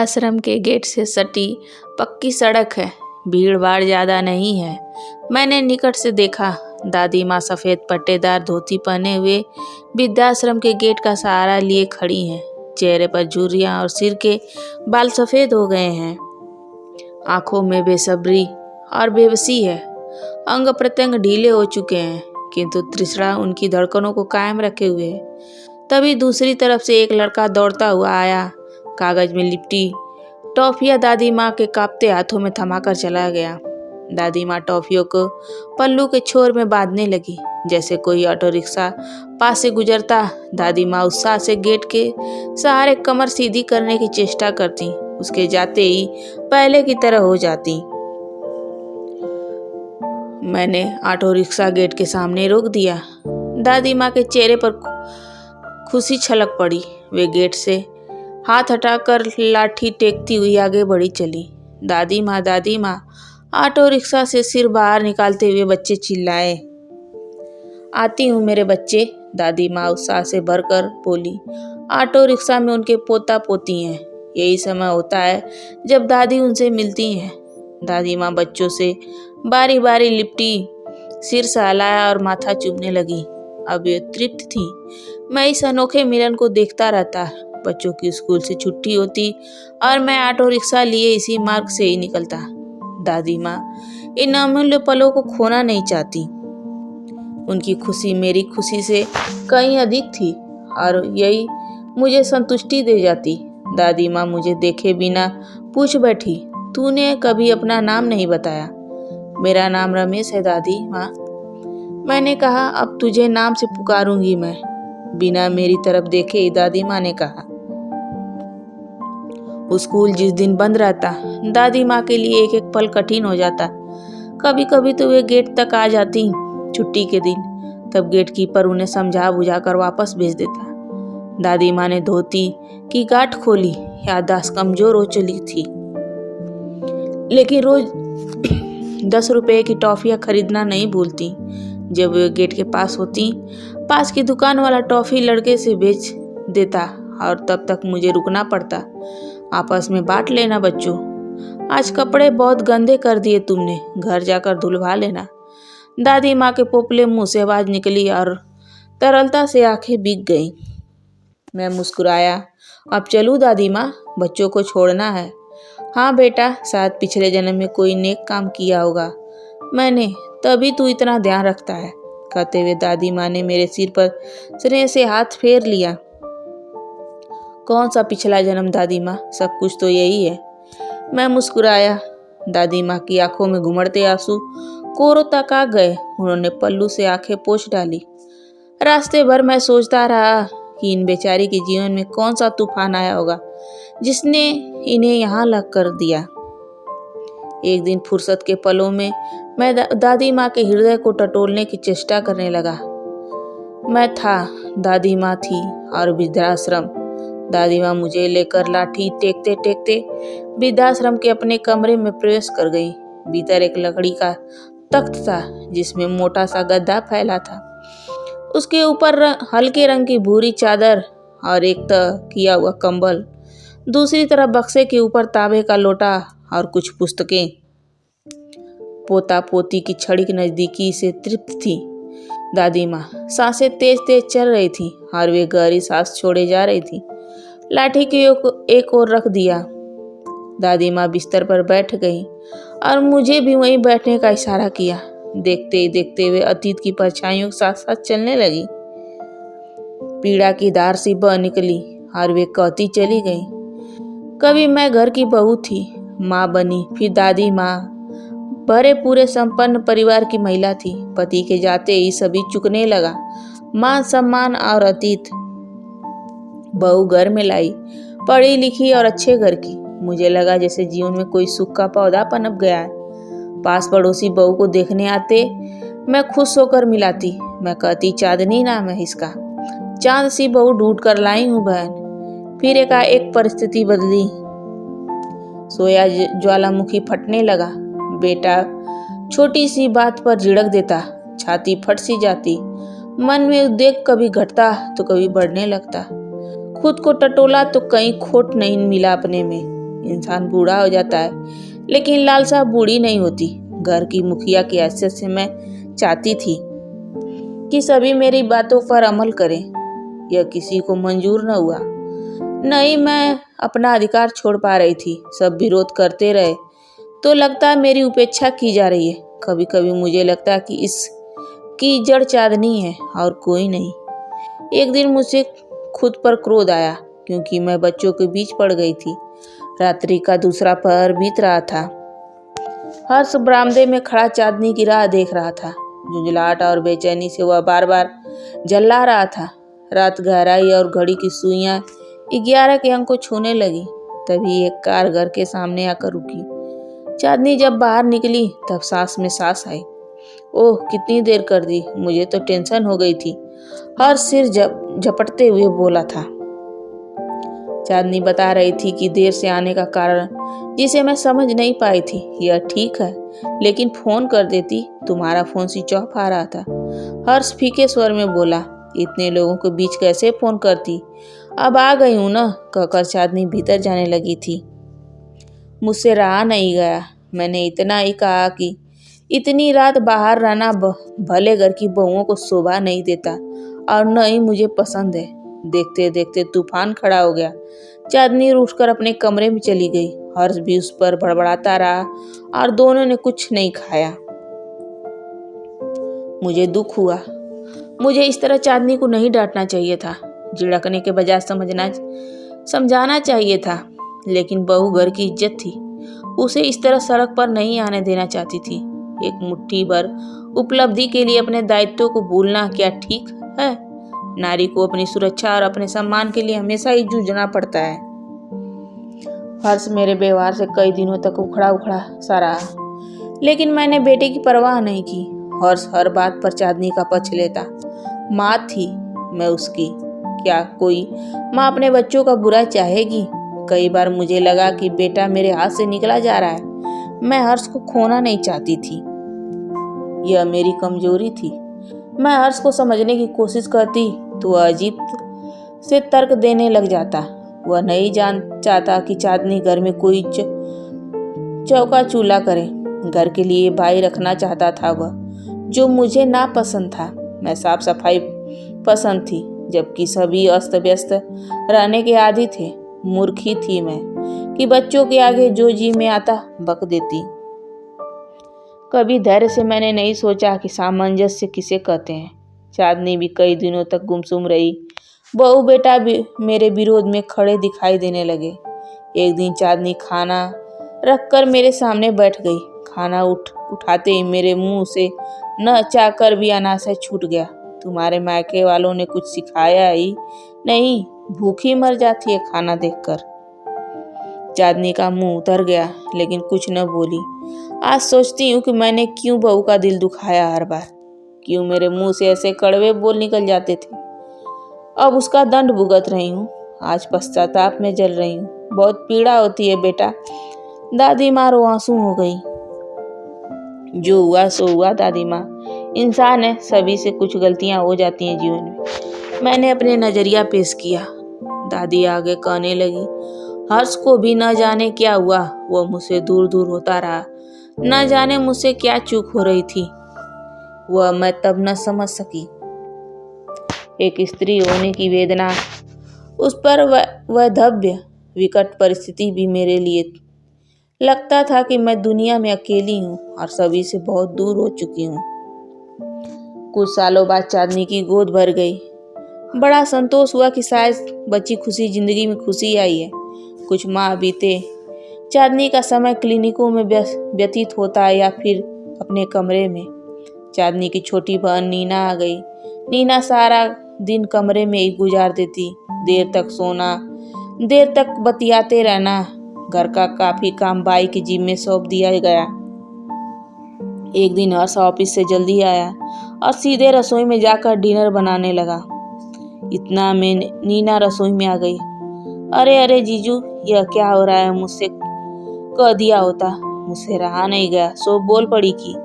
वृद्धाश्रम के गेट से सटी पक्की सड़क है। भीड़ भाड़ ज़्यादा नहीं है। मैंने निकट से देखा। दादी माँ सफ़ेद पट्टेदार धोती पहने हुए वृद्धाश्रम के गेट का सहारा लिए खड़ी हैं। चेहरे पर झुर्रियाँ और सिर के बाल सफ़ेद हो गए हैं। आंखों में बेसब्री और बेबसी है। अंग प्रत्यंग ढीले हो चुके हैं, किंतु तृष्णा उनकी धड़कनों को कायम रखे हुए है। तभी दूसरी तरफ से एक लड़का दौड़ता हुआ आया। कागज में लिपटी टॉफियाँ दादी माँ के कांपते हाथों में थमाकर चला गया। दादी माँ टॉफियों को पल्लू के छोर में बांधने लगी। जैसे कोई ऑटो रिक्शा पास से गुजरता, दादी माँ उत्साह से गेट के सहारे कमर सीधी करने की चेष्टा करती। उसके जाते ही पहले की तरह हो जाती। मैंने ऑटो रिक्शा गेट के सामने रोक दिया। दादी माँ के चेहरे पर खुशी छलक पड़ी। वे गेट से हाथ हटाकर लाठी टेकती हुई आगे बढ़ी चली। दादी माँ। ऑटो रिक्शा से सिर बाहर निकालते हुए बच्चे चिल्लाए। आती हूँ मेरे बच्चे, दादी माँ उत्साह से भरकर बोली। ऑटो रिक्शा में उनके पोता पोती हैं। यही समय होता है जब दादी उनसे मिलती हैं। दादी माँ बच्चों से बारी बारी लिपटी, सिर सहलाया और माथा चूमने लगी। अब वे तृप्त थी। मैं इस अनोखे मिलन को देखता रहता। बच्चों की स्कूल से छुट्टी होती और मैं ऑटो रिक्शा लिए इसी मार्ग से ही निकलता। दादी माँ इन अमूल्य पलों को खोना नहीं चाहती। उनकी खुशी मेरी खुशी से कहीं अधिक थी और यही मुझे संतुष्टि दे जाती। दादी माँ मुझे देखे बिना पूछ बैठी, तूने कभी अपना नाम नहीं बताया। मेरा नाम रमेश है दादी माँ। मैंने कहा, अब तुझे नाम से पुकारूंगी मैं। बिना मेरी तरफ देखे ही दादी माँ ने कहा। स्कूल जिस दिन बंद रहता, दादी माँ के लिए एक एक पल कठिन हो जाता। कभी कभी तो वे गेट तक आ जाती छुट्टी के दिन। तब गेट कीपर उन्हें समझा बुझा कर वापस भेज देता। दादी माँ ने धोती की गांठ खोली। याददाश्त कमजोर हो चली थी, लेकिन रोज 10 रुपए की टॉफियाँ खरीदना नहीं भूलती। जब वे गेट के पास होती, पास की दुकान वाला टॉफी लड़के से बेच देता और तब तक मुझे रुकना पड़ता। आपस में बांट लेना बच्चों। आज कपड़े बहुत गंदे कर दिए तुमने, घर जाकर धुलवा लेना। दादी माँ के पोपले मुंह से आवाज निकली और तरलता से आंखें भीग गईं। मैं मुस्कुराया। अब चलूँ दादी माँ, बच्चों को छोड़ना है। हाँ बेटा, शायद पिछले जन्म में कोई नेक काम किया होगा मैंने, तभी तू इतना ध्यान रखता है। कहते हुए दादी माँ ने मेरे सिर पर स्नेह से हाथ फेर लिया। कौन सा पिछला जन्म दादी माँ, सब कुछ तो यही है। मैं मुस्कुराया। दादी माँ की आंखों में घुमड़ते आंसू कोरों तक आ गए। उन्होंने पल्लू से आंखें पोंछ डाली। रास्ते भर मैं सोचता रहा कि इन बेचारी के जीवन में कौन सा तूफान आया होगा जिसने इन्हें यहाँ लग कर दिया। एक दिन फुर्सत के पलों में मैं दादी माँ के हृदय को टटोलने की चेष्टा करने लगा। मैं था, दादी माँ थी और वृद्धाश्रम। दादी माँ मुझे लेकर लाठी टेकते टेकते वृद्धाश्रम के अपने कमरे में प्रवेश कर गई। भीतर एक लकड़ी का तख्त था जिसमें मोटा सा गद्दा फैला था। उसके ऊपर हल्के रंग की भूरी चादर और एक किया हुआ कंबल। दूसरी तरफ बक्से के ऊपर तांबे का लोटा और कुछ पुस्तकें। पोता पोती की छड़ी की नजदीकी से तृप्त थी। दादी माँ सांसें तेज तेज चल रही थी और वे गहरी सांस छोड़े जा रही थी। लाठी की एक ओर रख दिया। दादी माँ बिस्तर पर बैठ गई और मुझे भी वहीं बैठने का इशारा किया। देखते ही देखते वे अतीत की परछाइयों के साथ साथ चलने लगी। पीड़ा की धार सी बह निकली और वे कहती चली गई। कभी मैं घर की बहू थी, माँ बनी, फिर दादी माँ। भरे पूरे संपन्न परिवार की महिला थी। पति के जाते ही सभी चुकने लगा, मान सम्मान और अतीत। बहू घर में लाई, पढ़ी लिखी और अच्छे घर की। मुझे लगा जैसे जीवन में कोई सुख का पौधा पनप गया है। पास पड़ोसी बहू को देखने आते, मैं खुश होकर मिलाती। मैं कहती, चांदनी नाम है इसका, चांद सी बहू ढूंढ कर लाई हूँ बहन। फिर एक परिस्थिति बदली। सोया ज्वालामुखी फटने लगा। बेटा छोटी सी बात पर झिड़क देता, छाती फट सी जाती। मन में उद्वेग कभी घटता तो कभी बढ़ने लगता। खुद को टटोला तो कहीं खोट नहीं मिला अपने में। इंसान बूढ़ा हो जाता है, लेकिन लालसा बूढ़ी नहीं होती। घर की मुखिया की हैसियत से मैं चाहती थी कि सभी मेरी बातों पर अमल करें। यह किसी को मंजूर न हुआ। नहीं मैं अपना अधिकार छोड़ पा रही थी। सब विरोध करते रहे तो लगता मेरी उपेक्षा की जा रही है। कभी कभी मुझे लगता कि इसकी जड़ चांदनी है और कोई नहीं। एक दिन मुझे खुद पर क्रोध आया क्योंकि मैं बच्चों के बीच पड़ गई थी। रात्रि का दूसरा पहर बीत रहा था। हर्ष बरामदे में खड़ा चांदनी की राह देख रहा था। झुंझलाहट और बेचैनी से वह बार बार झल्ला रहा था। रात गहराई और घड़ी की सुइयां 11 के अंक को छूने लगी। तभी एक कार घर के सामने आकर रुकी। चांदनी जब बाहर निकली तब सांस में सांस आई। ओह कितनी देर कर दी, मुझे तो टेंशन हो गई थी। हर सिर झपटते हुए बोला था। चांदनी बता रही थी कि देर से आने का कारण जिसे मैं समझ नहीं पाई थी। यह ठीक है, लेकिन फोन कर देती। तुम्हारा फोन स्विच ऑफ आ रहा था। हर्ष फीके स्वर में बोला। इतने लोगों के बीच कैसे फोन करती? अब आ गई हूं ना, कहकर चांदनी भीतर जाने लगी थी। मुझसे रहा नहीं गया। मैंने इतना ही कहा कि इतनी रात बाहर रहना भले घर की बहुओं को शोभा नहीं देता और न ही मुझे पसंद है। देखते देखते तूफान खड़ा हो गया। चांदनी उठकर अपने कमरे में चली गई। हर्ष भी उस पर बड़बड़ाता रहा और दोनों ने कुछ नहीं खाया। मुझे दुख हुआ। मुझे इस तरह चांदनी को नहीं डांटना चाहिए था। झिड़कने के बजाय समझाना चाहिए था। लेकिन बहू घर की इज्जत थी। उसे इस तरह सड़क पर नहीं आने देना चाहती थी। एक मुट्ठी भर उपलब्धि के लिए अपने दायित्वों को भूलना क्या ठीक है? नारी को अपनी सुरक्षा और अपने सम्मान के लिए हमेशा ही जूझना पड़ता है। हर्ष मेरे व्यवहार से कई दिनों तक उखड़ा उखड़ा सा रहा, लेकिन मैंने बेटे की परवाह नहीं की। हर्ष हर बात पर चांदनी का पक्ष लेता। माँ थी मैं उसकी। क्या कोई माँ अपने बच्चों का बुरा चाहेगी? कई बार मुझे लगा कि बेटा मेरे हाथ से निकला जा रहा है। मैं हर्ष को खोना नहीं चाहती थी। यह मेरी कमजोरी थी। मैं हर्ष को समझने की कोशिश करती तो वह अजीब से तर्क देने लग जाता। वह नहीं चाहता कि चांदनी घर में कोई चौका चूल्हा करे। घर के लिए भाई रखना चाहता था वह, जो मुझे ना पसंद था। मैं साफ सफाई पसंद थी, जबकि सभी अस्त व्यस्त रहने के आदी थे। मूर्खी थी मैं कि बच्चों के आगे जो जी में आता बक देती। कभी धैर्य से मैंने नहीं सोचा कि सामंजस्य किसे कहते हैं। चांदनी भी कई दिनों तक गुमसुम रही। बहू बेटा भी मेरे विरोध में खड़े दिखाई देने लगे। एक दिन चांदनी खाना रखकर मेरे सामने बैठ गई। खाना उठाते ही मेरे मुंह से न चाहकर भी अनासय छूट गया। तुम्हारे मायके वालों ने कुछ सिखाया ही नहीं, भूखी मर जाती है खाना देखकर। चांदनी का मुंह उतर गया, लेकिन कुछ न बोली। आज सोचती हूँ कि मैंने क्यों बहू का दिल दुखाया हर बार। क्यों मेरे मुंह से ऐसे कड़वे बोल निकल जाते थे। अब उसका दंड भुगत रही हूँ। आज पश्चाताप में जल रही हूँ। बहुत पीड़ा होती है बेटा। दादी माँ रो आंसू हो गई। जो हुआ सो हुआ दादी माँ। इंसान है, सभी से कुछ गलतियां हो जाती हैं जीवन में। मैंने अपने नजरिया पेश किया। दादी आगे कहने लगी। हर्ष को भी न जाने क्या हुआ, वो मुझसे दूर दूर होता रहा। न जाने मुझसे क्या चूक हो रही थी, वह मैं तब न समझ सकी। एक स्त्री होने की वेदना, उस पर वैधव्य विकट परिस्थिति भी मेरे लिए लगता था कि मैं दुनिया में अकेली हूँ और सभी से बहुत दूर हो चुकी हूँ। कुछ सालों बाद चांदनी की गोद भर गई। बड़ा संतोष हुआ कि शायद बची खुशी जिंदगी में खुशी आई है। कुछ माह बीते। चांदनी का समय क्लिनिकों में व्यतीत होता है या फिर अपने कमरे में। चांदनी की छोटी बहन नीना आ गई। नीना सारा दिन कमरे में ही गुजार देती। देर तक सोना, देर तक बतियाते रहना। घर का काफी काम बाई की जिम्मे में सौंप दिया गया। एक दिन हर्ष ऑफिस से जल्दी आया और सीधे रसोई में जाकर डिनर बनाने लगा। इतना में नीना रसोई में आ गई। अरे अरे जीजू, यह क्या हो रहा है? मुझसे कह दिया होता। मुझसे रहा नहीं गया, सो बोल पड़ी कि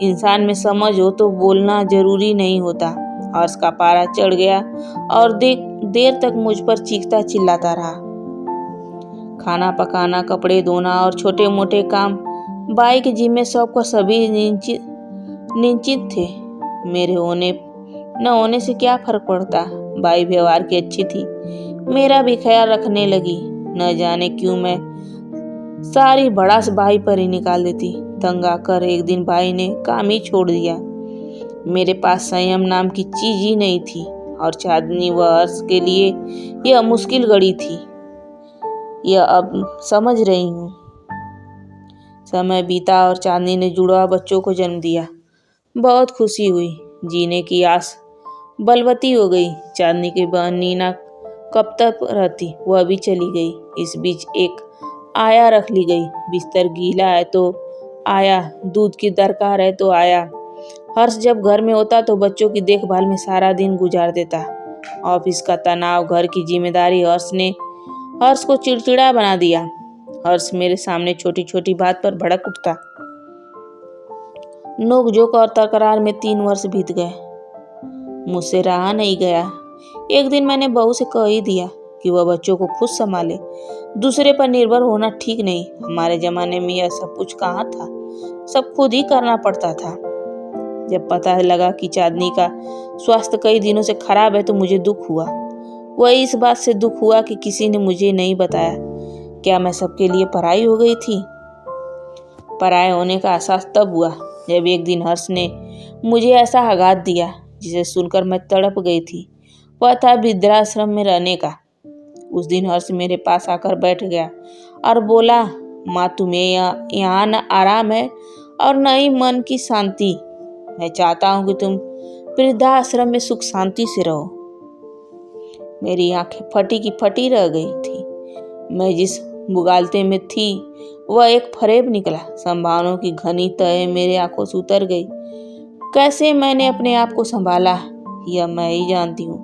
इंसान में समझ हो तो बोलना जरूरी नहीं होता। हर्ष का पारा चढ़ गया और देर तक मुझ पर चीखता चिल्लाता रहा। खाना पकाना, कपड़े धोना और छोटे मोटे काम बाई के जिम्मे सबको सभी निश्चित थे। मेरे होने न होने से क्या फर्क पड़ता, बाई व्यवहार की अच्छी थी, मेरा भी ख्याल रखने लगी। न जाने क्यों मैं सारी भड़ास बाई पर ही निकाल देती। तंग आकर एक दिन बाई ने काम ही छोड़ दिया। मेरे पास संयम नाम की चीज ही नहीं थी और चांदनी व हर्ष के लिए यह मुश्किल घड़ी थी। यह अब समझ रही हूँ। समय बीता और चांदनी ने जुड़वा बच्चों को जन्म दिया। बहुत खुशी हुई। जीने की आस बलवती हो गई। चांदनी की बहन नीना कब तक रहती, वह भी चली गई। इस बीच एक आया रख ली गई। बिस्तर गीला है तो आया, दूध की दरकार है तो आया। हर्ष जब घर में होता तो बच्चों की देखभाल में सारा दिन गुजार देता। ऑफिस का तनाव, घर की जिम्मेदारी हर्ष को चिड़चिड़ा बना दिया। हर्ष मेरे सामने छोटी छोटी बात पर भड़क उठता। नोकझोंक और तकरार में 3 वर्ष बीत गए। मुझसे रहा नहीं गया। एक दिन मैंने बहू से कह ही दिया कि वह बच्चों को खुद संभाले। दूसरे पर निर्भर होना ठीक नहीं। हमारे जमाने में यह सब कुछ कहाँ था, सब खुद ही करना पड़ता था। जब पता लगा कि चांदनी का स्वास्थ्य कई दिनों से खराब है तो मुझे दुख हुआ। वह इस बात से दुख हुआ कि किसी ने मुझे नहीं बताया। क्या मैं सबके लिए पराई हो गई थी? पराये होने का एहसास तब हुआ जब एक दिन हर्ष ने मुझे ऐसा आघात दिया जिसे सुनकर मैं तड़प गई थी। वह था वृद्धाश्रम में रहने का। उस दिन हर्ष मेरे पास आकर बैठ गया और बोला, माँ, तुम्हें यहाँ न आराम है और न ही मन की शांति। मैं चाहता हूँ कि तुम वृद्धाश्रम में सुख शांति से रहो। मेरी आंखें फटी की फटी रह गई थी। मैं जिस मुगालते में थी वह एक फरेब निकला। संभावनाओं की घनी तह मेरे आंखों से उतर गई। कैसे मैंने अपने आप को संभाला यह मैं ही जानती हूँ।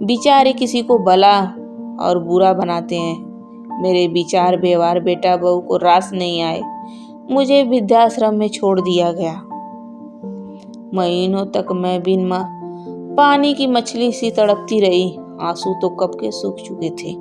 बेचारे किसी को भला और बुरा बनाते हैं। मेरे विचार व्यवहार बेटा बहू को रास नहीं आए। मुझे वृद्धाश्रम में छोड़ दिया गया। महीनों तक मैं बिन पानी की मछली सी तड़पती रही। आंसू तो कब के सूख चुके थे।